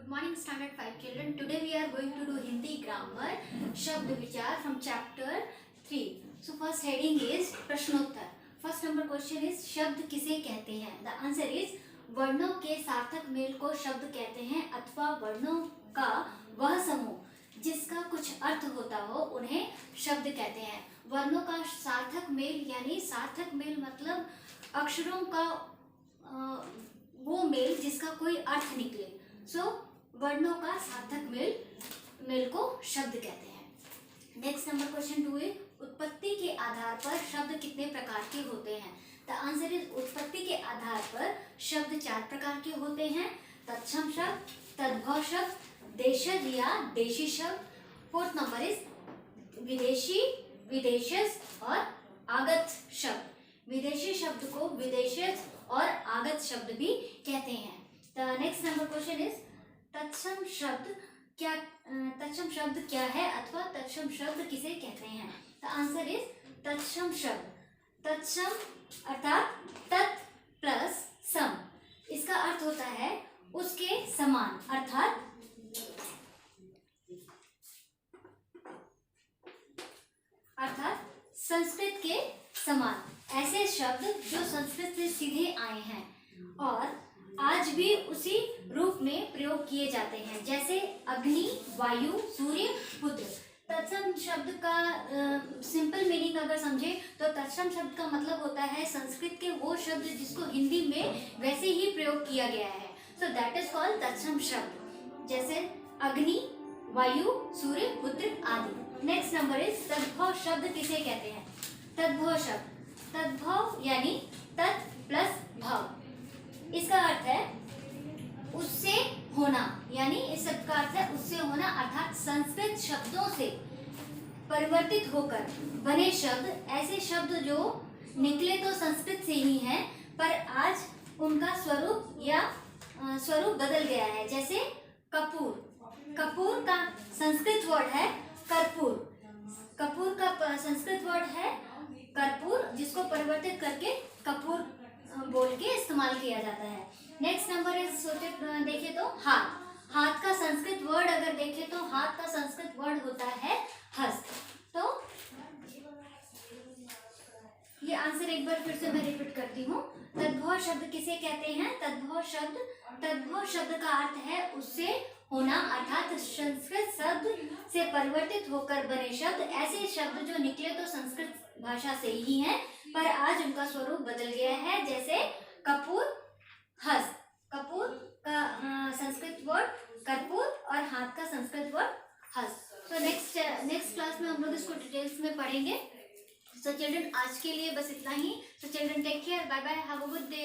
Good morning, Standard 5 children. Today we are going to do Hindi grammar शब्द विचार from chapter 3. So first heading is प्रश्नोत्तर. First number question is शब्द किसे कहते हैं? The answer is वर्णों के सार्थक मेल को शब्द कहते हैं अथवा वर्णों का वह समूह जिसका कुछ अर्थ होता हो उन्हें शब्द कहते हैं. वर्णों का सार्थक मेल यानी सार्थक मेल मतलब अक्षरों का वो मेल जिसका कोई अर्थ निकले. सो वर्णों का सार्थक मेल को शब्द कहते हैं. नेक्स्ट नंबर क्वेश्चन 2 है उत्पत्ति के आधार पर शब्द कितने प्रकार के होते हैं? द आंसर इज उत्पत्ति के आधार पर शब्द 4 प्रकार के होते हैं. तत्सम शब्द, तद्भव शब्द, देशज या देशी शब्द. फोर्थ नंबर इज विदेशी, विदेशज और आगत शब्द. विदेशी शब्द को विदेशज और आगत शब्द भी कहते हैं. The next number question is तत्सम शब्द क्या है अथवा तत्सम शब्द किसे कहते हैं? द आंसर इज तत्सम शब्द. तत्सम अर्थात तत् प्लस सम. इसका अर्थ होता है उसके समान अर्थात संस्कृत के समान. ऐसे शब्द जो संस्कृत से सीधे आए हैं और आज भी उसी रूप में प्रयोग किए जाते हैं जैसे अग्नि, वायु, सूर्य, पुत्र. तत्सम शब्द का सिंपल मीनिंग अगर समझे तो तत्सम शब्द का मतलब होता है संस्कृत के वो शब्द जिसको हिंदी में वैसे ही प्रयोग किया गया है. सो दैट इज कॉल्ड तत्सम शब्द जैसे अग्नि, वायु, सूर्य, पुत्र आदि. नेक्स्ट नंबर इज तद्भव शब्द किसे कहते हैं? तद्भव शब्द, तद्भव यानी तत् प्लस भव. इसका अर्थ है उससे होना यानी इस शब्द का अर्थ है उससे होना अर्थात संस्कृत शब्दों से परिवर्तित होकर बने शब्द. ऐसे शब्द जो निकले तो संस्कृत से ही हैं पर आज उनका स्वरूप बदल गया है. जैसे कपूर. कपूर का संस्कृत वर्ड है कर्पूर. कपूर का संस्कृत वर्ड है कर्पूर जिसको परिवर्तित करके कपूर बोल के इस्तेमाल किया जाता है. नेक्स्ट नंबर इज देखें तो हाथ. हाथ का संस्कृत वर्ड अगर देखें तो हाथ का संस्कृत वर्ड होता है हस्त. तो ये आंसर एक बार फिर से मैं रिपीट करती हूँ. तद्भव शब्द किसे कहते हैं? तद्भव शब्द का अर्थ है उससे होना अर्थात संस्कृत शब्द से परिवर्तित होकर बने शब्द. ऐसे शब्द जो निकले तो संस्कृत भाषा से ही हैं पर आज उनका स्वरूप बदल गया है. जैसे कपूर, हस्त. कपूर का संस्कृत वर्ड कर्पूर और हाथ का संस्कृत वर्ड हस्त. तो नेक्स्ट क्लास में हम लोग इसको डिटेल्स में पढ़ेंगे. सो चिल्ड्रन आज के लिए बस इतना ही. So children take care. Bye bye. Have a good day.